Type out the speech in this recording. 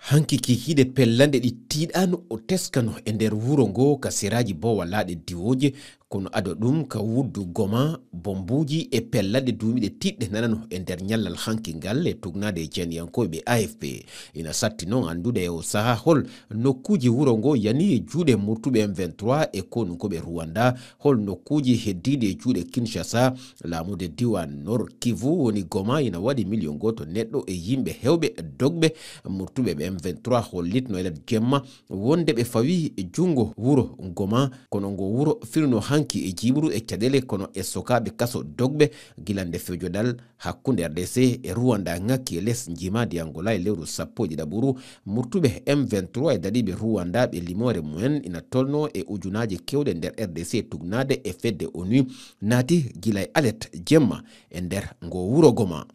hanki kikide pellande ɗi tiiɗano o teskano e nder wuro ngo ka seraji bo walaɗe diwoje kono ado ɗum ka wuddu goma bombuji e pellade dumiɗe tiɗɗe nanano e nder nyallal hanki ngal e tugnade e jeniyankoɓe AFP ina satti noon andude e o saha hol nokkuji wuro ngo yani e juuɗe murtuɓe M23 e konunkoɓe Rwanda hol nokkuji heddiɗe e juuɗe Kinshasa laamude diwan Nord Kivu woni goma ina waɗi million goto neɗɗo e yimɓe hewɓe dogɓe murtuɓe ɓe M23 hollitno elet jemma wonde ɓe fawi e jungo wuro goma kono ngo wuro firno hanki e jibru e caɗele kono e sokaɓe kaso dogɓe gilande fewjodal hakkunde RDC e Rwanda ngakki e les jimadi Angola e lewru sappo e ɗiɗaɓuru murtuɓe M23 e daɗiɓe Rwanda ɓe limore mumen ina tolno e ujunaje kewɗe nder RDC tugnade e fedde ONU naati gila e alet jemma e nder ngo wuro goma.